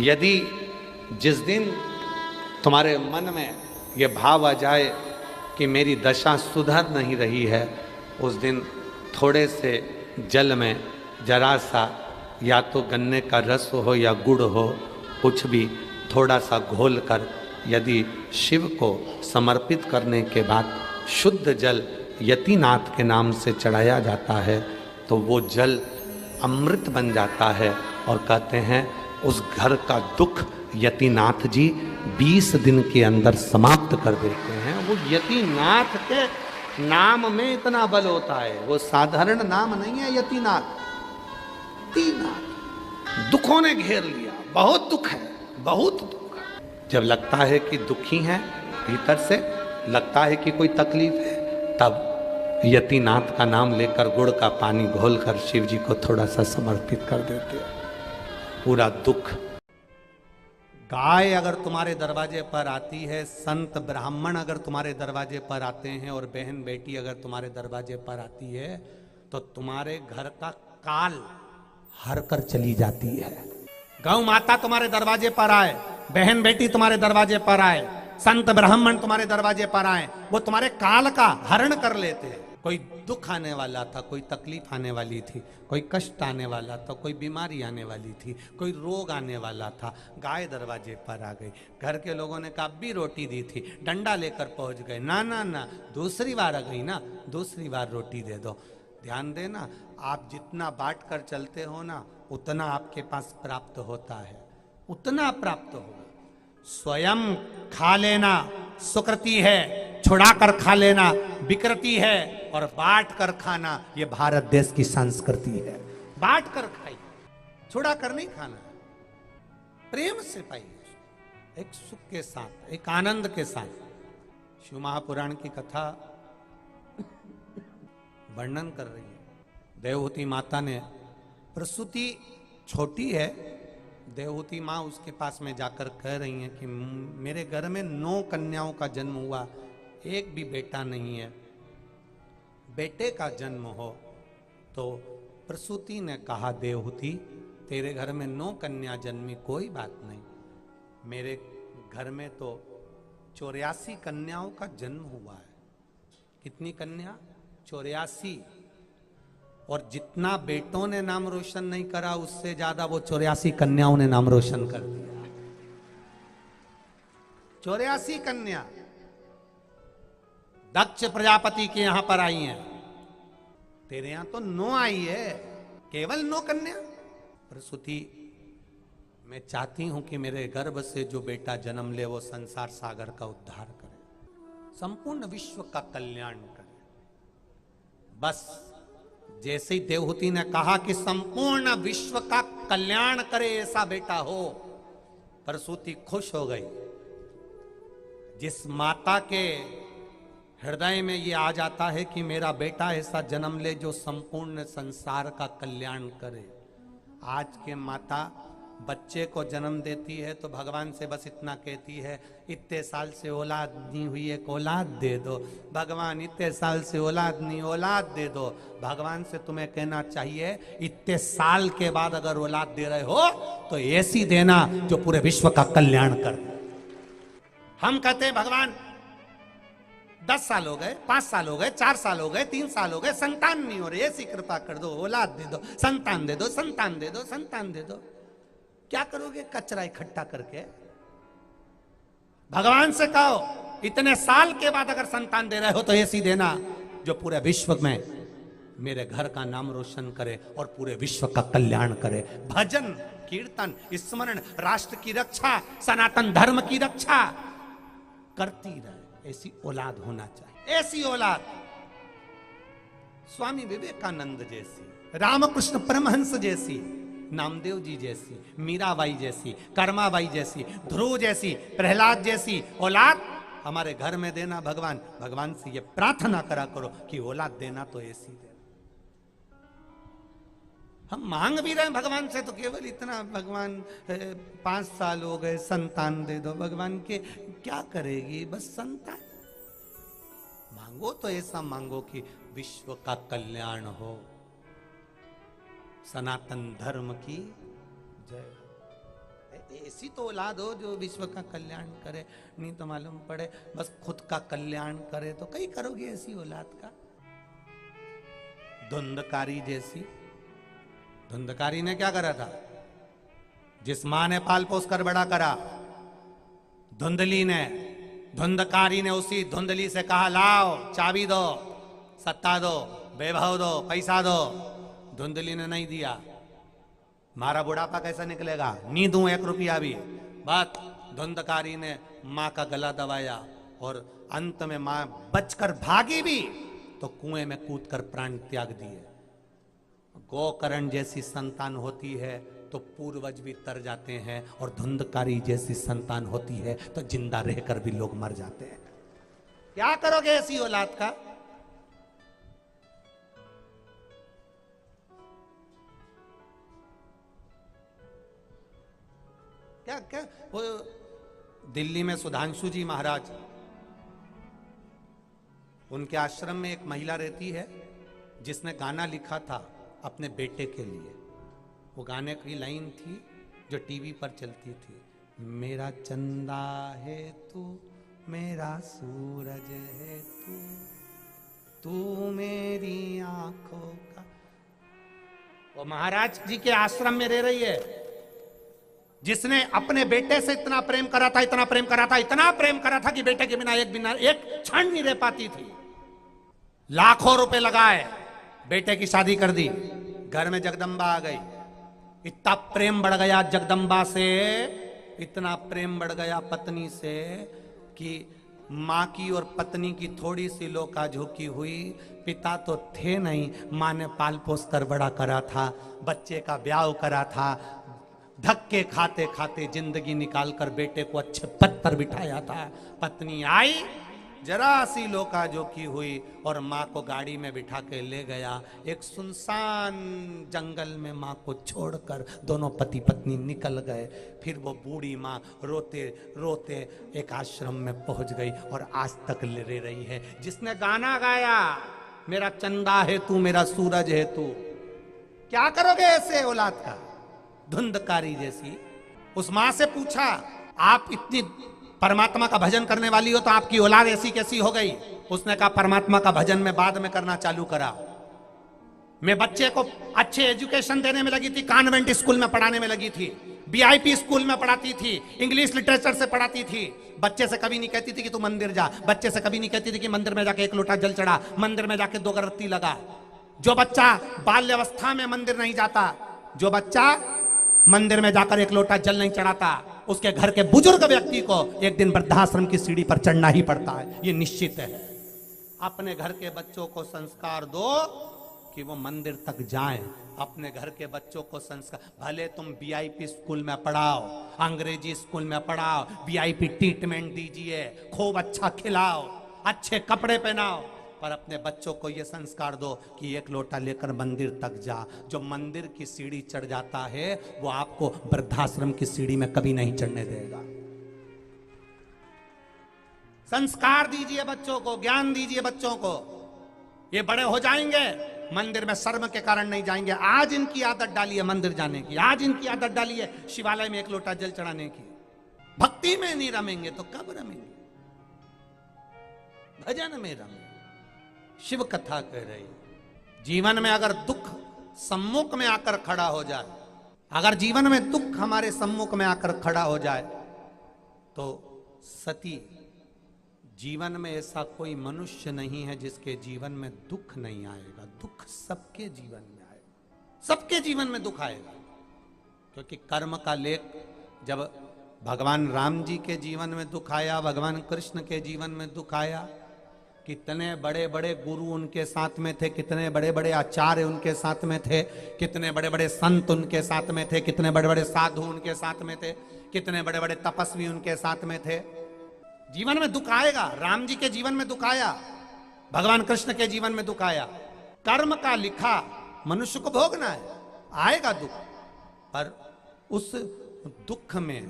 यदि जिस दिन तुम्हारे मन में ये भाव आ जाए कि मेरी दशा सुधर नहीं रही है, उस दिन थोड़े से जल में जरा सा या तो गन्ने का रस हो या गुड़ हो, कुछ भी थोड़ा सा घोल कर यदि शिव को समर्पित करने के बाद शुद्ध जल यतिनाथ के नाम से चढ़ाया जाता है तो वो जल अमृत बन जाता है। और कहते हैं उस घर का दुख यतिनाथ जी 20 दिन के अंदर समाप्त कर देते हैं। वो यतिनाथ के नाम में इतना बल होता है, वो साधारण नाम नहीं है यतिनाथ। यतिनाथ दुखों ने घेर लिया, बहुत दुख है, बहुत दुख है। जब लगता है कि दुखी हैं भीतर से, लगता है कि कोई तकलीफ है, तब यतिनाथ का नाम लेकर गुड़ का पानी घोलकर शिव जी को थोड़ा सा समर्पित कर देते हैं, पूरा दुख। गाय अगर तुम्हारे दरवाजे पर आती है, संत ब्राह्मण अगर तुम्हारे दरवाजे पर आते हैं और बहन बेटी अगर तुम्हारे दरवाजे पर आती है तो तुम्हारे घर का काल हर कर चली जाती है। गौ माता तुम्हारे दरवाजे पर आए, बहन बेटी तुम्हारे दरवाजे पर आए, संत ब्राह्मण तुम्हारे दरवाजे पर आए, वो तुम्हारे काल का हरण कर लेते हैं। कोई दुख आने वाला था, कोई तकलीफ आने वाली थी, कोई कष्ट आने वाला था, कोई बीमारी आने वाली थी, कोई रोग आने वाला था, गाय दरवाजे पर आ गई। घर के लोगों ने कहा भी रोटी दी थी, डंडा लेकर पहुंच गए, ना ना ना दूसरी बार आ गई ना, दूसरी बार रोटी दे दो। ध्यान देना, आप जितना बांट कर चलते हो ना उतना आपके पास प्राप्त होता है, उतना प्राप्त होगा। स्वयं खा लेना सुकृति है, छुड़ा कर खा लेना विकृति है, और बांट कर खाना ये भारत देश की संस्कृति है। बांट कर खाइए, छुड़ा कर नहीं खाना, प्रेम से पाइए, एक सुख के साथ, एक आनंद के साथ। शिव महापुराण की कथा वर्णन कर रही है। देवहूति माता ने, प्रसूति छोटी है, देवहूति माँ उसके पास में जाकर कह रही हैं कि मेरे घर में 9 कन्याओं का जन्म हुआ, एक भी बेटा नहीं है, बेटे का जन्म हो। तो प्रसूति ने कहा देवहूति तेरे घर में 9 कन्या जन्मी कोई बात नहीं, मेरे घर में तो 84 कन्याओं का जन्म हुआ है। कितनी कन्या? 84। और जितना बेटों ने नाम रोशन नहीं करा उससे ज्यादा वो 84 कन्याओं ने नाम रोशन कर दिया। 84 कन्या दक्ष प्रजापति के यहां पर आई हैं, तेरे यहां तो 9 आई है, केवल 9 कन्या। प्रसूति, मैं चाहती हूं कि मेरे गर्भ से जो बेटा जन्म ले वो संसार सागर का उद्धार करे, संपूर्ण विश्व का कल्याण करे। बस जैसे ही देवहूति ने कहा कि संपूर्ण विश्व का कल्याण करे ऐसा बेटा हो, प्रसूति खुश हो गई। जिस माता के हृदय में ये आ जाता है कि मेरा बेटा ऐसा जन्म ले जो संपूर्ण संसार का कल्याण करे। आज के माता बच्चे को जन्म देती है तो भगवान से बस इतना कहती है, इतने साल से औलाद नहीं हुई, एक औलाद दे दो भगवान, इतने साल से औलाद नहीं, औलाद दे दो। भगवान से तुम्हें कहना चाहिए इतने साल के बाद अगर औलाद दे रहे हो तो ऐसी देना जो पूरे विश्व का कल्याण कर। हम कहते हैं भगवान 10 साल हो गए, 5 साल हो गए, 4 साल हो गए, 3 साल हो गए, संतान नहीं हो रही, ऐसी कृपा कर दो, औलाद दे दो, संतान दे दो, संतान दे दो, संतान दे दो। क्या करोगे कचरा इकट्ठा करके? भगवान से कहो इतने साल के बाद अगर संतान दे रहे हो तो ऐसी देना जो पूरे विश्व में मेरे घर का नाम रोशन करे और पूरे विश्व का कल्याण करे। भजन कीर्तन स्मरण राष्ट्र की रक्षा सनातन धर्म की रक्षा करती रहे, ऐसी औलाद होना चाहिए। ऐसी औलाद स्वामी विवेकानंद जैसी, रामकृष्ण परमहंस जैसी, नामदेव जी जैसी, मीराबाई जैसी, कर्माबाई जैसी, ध्रुव जैसी, प्रहलाद जैसी औलाद हमारे घर में देना। भगवान भगवान से ये प्रार्थना करा करो कि औलाद देना तो ऐसी दे। हम मांग भी रहे हैं भगवान से तो केवल इतना, भगवान 5 साल हो गए संतान दे दो। भगवान के क्या करेगी, बस संतान मांगो तो ऐसा मांगो कि विश्व का कल्याण हो, सनातन धर्म की जय। ऐसी तो औलाद हो जो विश्व का कल्याण करे, नहीं तो मालूम पड़े बस खुद का कल्याण करे, तो कहीं करोगे ऐसी औलाद का। धुंधकारी जैसी, धुंधकारी ने क्या करा था? जिस मां ने पाल पोस कर बड़ा करा, धुंधली ने, धुंधकारी ने उसी धुंधली से कहा लाओ चाबी दो, सत्ता दो, वैभव दो, पैसा दो। धुंधली ने नहीं दिया। मारा बुढ़ापा कैसा निकलेगा, नी दूं 1 रुपया भी। बात धुंधकारी ने मां का गला दबाया और अंत में मां बचकर भागी भी तो कुएं में कूदकर प्राण त्याग दिए। गोकर्ण जैसी संतान होती है तो पूर्वज भी तर जाते हैं, और धुंधकारी जैसी संतान होती है तो जिंदा रहकर भी लोग मर जाते हैं। क्या करोगे ऐसी औलाद का? क्या क्या वो दिल्ली में सुधांशु जी महाराज, उनके आश्रम में एक महिला रहती है जिसने गाना लिखा था अपने बेटे के लिए। वो गाने की लाइन थी जो टीवी पर चलती थी, मेरा चंदा है तू, मेरा सूरज है तू, तू मेरी आंखों का। वो महाराज जी के आश्रम में रह रही है, जिसने अपने बेटे से इतना प्रेम करा था, इतना प्रेम करा था, इतना प्रेम करा था कि बेटे के बिना एक क्षण नहीं रह पाती थी। लाखों रुपए लगाए, बेटे की शादी कर दी, घर में जगदम्बा आ गई। इतना प्रेम बढ़ गया जगदम्बा से, इतना प्रेम बढ़ गया पत्नी से कि माँ की और पत्नी की थोड़ी सी लोका झोंकी हुई। पिता तो थे नहीं, माँ ने पाल पोस कर बड़ा करा था, बच्चे का ब्याह करा था, धक्के खाते खाते जिंदगी निकालकर बेटे को अच्छे पद पर बिठाया था। पत्नी आई, जरा सी लोका जोकी हुई और माँ को गाड़ी में बिठा के ले गया। एक सुनसान जंगल में माँ को छोड़कर दोनों पति पत्नी निकल गए। फिर वो बूढ़ी माँ रोते रोते एक आश्रम में पहुंच गई और आज तक ले रही है। जिसने गाना गाया, मेरा चंदा है तू, मेरा सूरज है तू, क्या करोगे ऐसे औलाद का? धुंधकारी जैसी। उस मां से पूछा, आप इतनी परमात्मा का भजन करने वाली हो तो आपकी औलाद ऐसी कैसी हो गई? उसने कहा, परमात्मा का भजन मैं बाद में करना चालू करा। मैं बच्चे को अच्छे एजुकेशन देने में लगी थी, कॉन्वेंट स्कूल में पढ़ाने में लगी थी, वीआईपी स्कूल में पढ़ाती थी, इंग्लिश लिटरेचर से पढ़ाती थी। बच्चे से कभी नहीं कहती थी कि तू मंदिर जा, बच्चे से कभी नहीं कहती थी कि मंदिर में जाके 1 लोटा जल चढ़ा, मंदिर में जाके 2 अगरबत्ती लगा। जो बच्चा बाल्यावस्था में मंदिर नहीं जाता, जो बच्चा मंदिर में जाकर 1 लोटा जल नहीं चढ़ाता, उसके घर के बुजुर्ग व्यक्ति को एक दिन वृद्धाश्रम की सीढ़ी पर चढ़ना ही पड़ता है, ये निश्चित है। अपने घर के बच्चों को संस्कार दो कि वो मंदिर तक जाएं। अपने घर के बच्चों को संस्कार, भले तुम वीआईपी स्कूल में पढ़ाओ, अंग्रेजी स्कूल में पढ़ाओ, वीआईपी ट्रीटमेंट दीजिए, खूब अच्छा खिलाओ, अच्छे कपड़े पहनाओ, पर अपने बच्चों को यह संस्कार दो कि 1 लोटा लेकर मंदिर तक जा। जो मंदिर की सीढ़ी चढ़ जाता है वो आपको वृद्धाश्रम की सीढ़ी में कभी नहीं चढ़ने देगा। संस्कार दीजिए बच्चों को, ज्ञान दीजिए बच्चों को। ये बड़े हो जाएंगे, मंदिर में शर्म के कारण नहीं जाएंगे। आज इनकी आदत डाली है मंदिर जाने की, आज इनकी आदत डाली है शिवालय में 1 लोटा जल चढ़ाने की। भक्ति में नहीं रमेंगे तो कब रमेंगे? भजन में रमेंगे। शिव कथा कह रही, जीवन में अगर दुख सम्मुख में आकर खड़ा हो जाए, अगर जीवन में दुख हमारे सम्मुख में आकर खड़ा हो जाए तो सती, जीवन में ऐसा कोई मनुष्य नहीं है जिसके जीवन में दुख नहीं आएगा। दुख सबके जीवन में आएगा, सबके जीवन में दुख आएगा। क्योंकि कर्म का लेख जब भगवान राम जी के जीवन में दुख आया, भगवान कृष्ण के जीवन में दुख आया, कितने बड़े बड़े गुरु उनके साथ में थे, कितने बड़े बड़े आचार्य उनके साथ में थे, कितने बड़े बड़े संत उनके साथ में थे, कितने बड़े बड़े साधु उनके साथ में थे, कितने बड़े बड़े तपस्वी उनके साथ में थे। जीवन में दुख आएगा। राम जी के जीवन में दुख आया, भगवान कृष्ण के जीवन में दुख आया। कर्म का लिखा मनुष्य को भोगना है, आएगा दुख, पर उस दुख में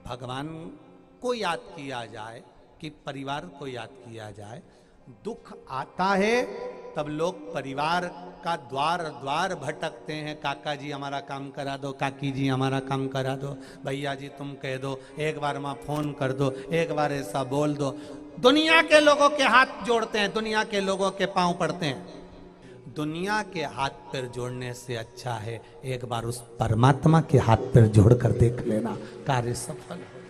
भगवान को याद किया जाए कि परिवार को याद किया जाए। दुख आता है तब लोग परिवार का द्वार द्वार भटकते हैं। काका जी हमारा काम करा दो, काकी जी हमारा काम करा दो, भैया जी तुम कह दो, एक बार माँ फोन कर दो, एक बार ऐसा बोल दो। दुनिया के लोगों के हाथ जोड़ते हैं, दुनिया के लोगों के पांव पड़ते हैं। दुनिया के हाथ पैर जोड़ने से अच्छा है एक बार उस परमात्मा के हाथ पैर जोड़ कर देख लेना, कार्य सफल हो।